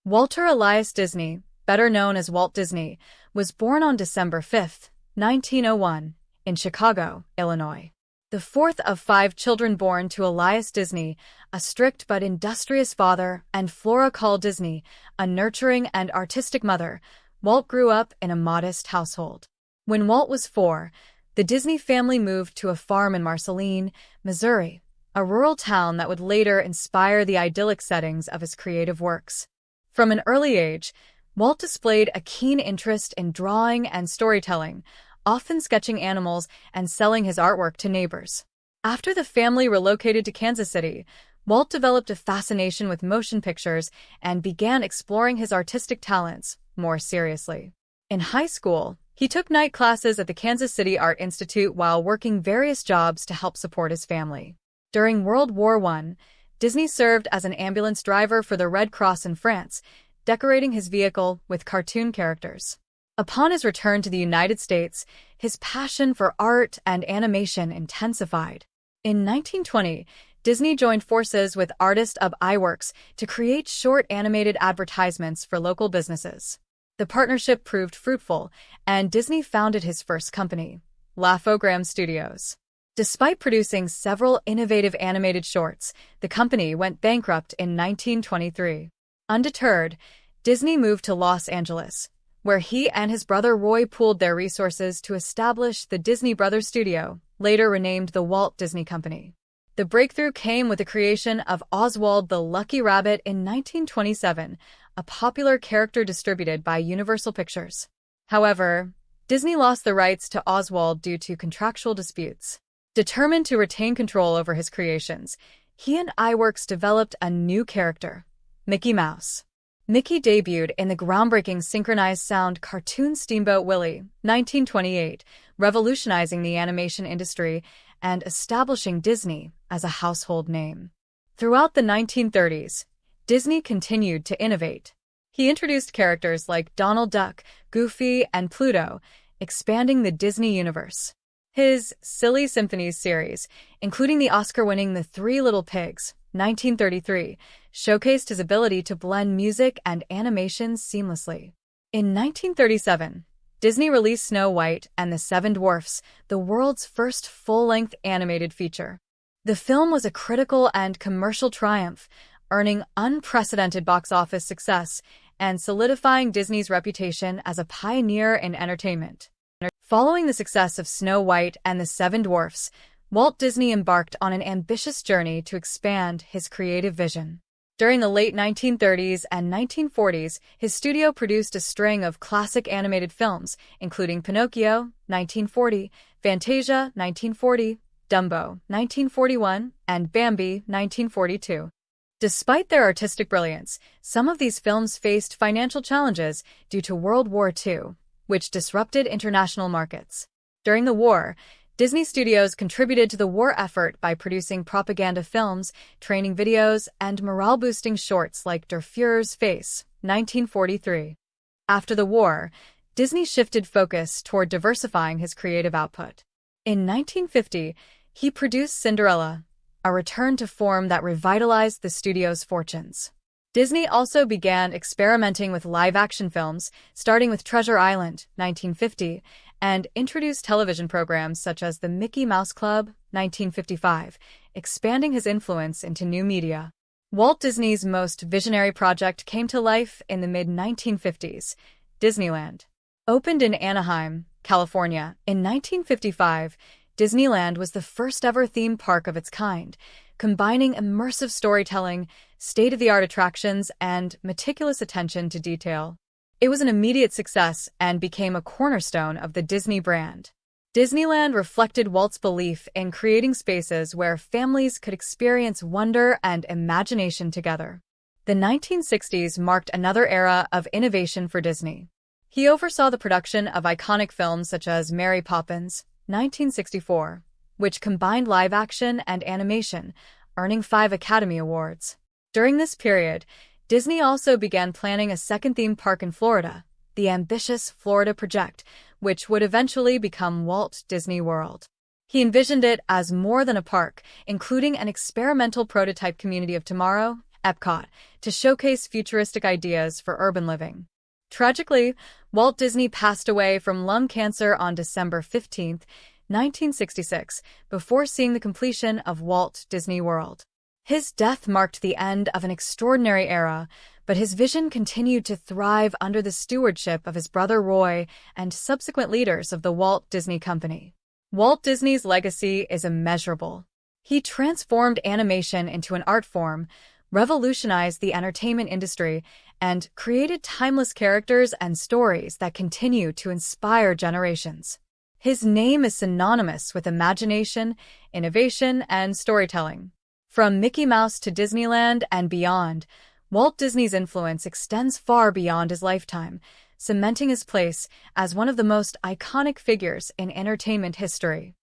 Walter Elias Disney, better known as Walt Disney, was born on December 5, 1901, in Chicago, Illinois. The fourth of five children born to Elias Disney, a strict but industrious father, and Flora Call Disney, a nurturing and artistic mother, Walt grew up in a modest household. When Walt was 4, the Disney family moved to a farm in Marceline, Missouri, a rural town that would later inspire the idyllic settings of his creative works. From an early age, Walt displayed a keen interest in drawing and storytelling, often sketching animals and selling his artwork to neighbors. After the family relocated to Kansas City, Walt developed a fascination with motion pictures and began exploring his artistic talents more seriously. In high school, he took night classes at the Kansas City Art Institute while working various jobs to help support his family. During World War I, Disney served as an ambulance driver for the Red Cross in France, decorating his vehicle with cartoon characters. Upon his return to the United States, his passion for art and animation intensified. In 1920, Disney joined forces with artist Ub Iwerks to create short animated advertisements for local businesses. The partnership proved fruitful, and Disney founded his first company, Laugh-O-Gram Studios. Despite producing several innovative animated shorts, the company went bankrupt in 1923. Undeterred, Disney moved to Los Angeles, where he and his brother Roy pooled their resources to establish the Disney Brothers Studio, later renamed the Walt Disney Company. The breakthrough came with the creation of Oswald the Lucky Rabbit in 1927, a popular character distributed by Universal Pictures. However, Disney lost the rights to Oswald due to contractual disputes. Determined to retain control over his creations, he and Iwerks developed a new character, Mickey Mouse. Mickey debuted in the groundbreaking synchronized sound cartoon Steamboat Willie, 1928, revolutionizing the animation industry and establishing Disney as a household name. Throughout the 1930s, Disney continued to innovate. He introduced characters like Donald Duck, Goofy, and Pluto, expanding the Disney universe. His Silly Symphonies series, including the Oscar-winning The Three Little Pigs, 1933, showcased his ability to blend music and animation seamlessly. In 1937, Disney released Snow White and the Seven Dwarfs, the world's first full-length animated feature. The film was a critical and commercial triumph, earning unprecedented box office success and solidifying Disney's reputation as a pioneer in entertainment. Following the success of Snow White and the Seven Dwarfs, Walt Disney embarked on an ambitious journey to expand his creative vision. During the late 1930s and 1940s, his studio produced a string of classic animated films, including Pinocchio, 1940, Fantasia, 1940, Dumbo, 1941, and Bambi, 1942. Despite their artistic brilliance, some of these films faced financial challenges due to World War II, which disrupted international markets. During the war, Disney Studios contributed to the war effort by producing propaganda films, training videos, and morale-boosting shorts like Der Fuhrer's Face, 1943. After the war, Disney shifted focus toward diversifying his creative output. In 1950, he produced Cinderella, a return to form that revitalized the studio's fortunes. Disney also began experimenting with live-action films, starting with Treasure Island, 1950, and introduced television programs such as The Mickey Mouse Club, 1955, expanding his influence into new media. Walt Disney's most visionary project came to life in the mid-1950s, Disneyland. Opened in Anaheim, California, in 1955, Disneyland was the first-ever theme park of its kind, combining immersive storytelling, state-of-the-art attractions, and meticulous attention to detail. It was an immediate success and became a cornerstone of the Disney brand. Disneyland reflected Walt's belief in creating spaces where families could experience wonder and imagination together. The 1960s marked another era of innovation for Disney. He oversaw the production of iconic films such as Mary Poppins, 1964, which combined live-action and animation, earning 5 Academy Awards. During this period, Disney also began planning a second theme park in Florida, the ambitious Florida Project, which would eventually become Walt Disney World. He envisioned it as more than a park, including an experimental prototype community of tomorrow Epcot, to showcase futuristic ideas for urban living. Tragically, Walt Disney passed away from lung cancer on December 15, 1966, before seeing the completion of Walt Disney World. His death marked the end of an extraordinary era, but his vision continued to thrive under the stewardship of his brother Roy and subsequent leaders of the Walt Disney Company. Walt Disney's legacy is immeasurable. He transformed animation into an art form, revolutionized the entertainment industry, and created timeless characters and stories that continue to inspire generations. His name is synonymous with imagination, innovation, and storytelling. From Mickey Mouse to Disneyland and beyond, Walt Disney's influence extends far beyond his lifetime, cementing his place as one of the most iconic figures in entertainment history.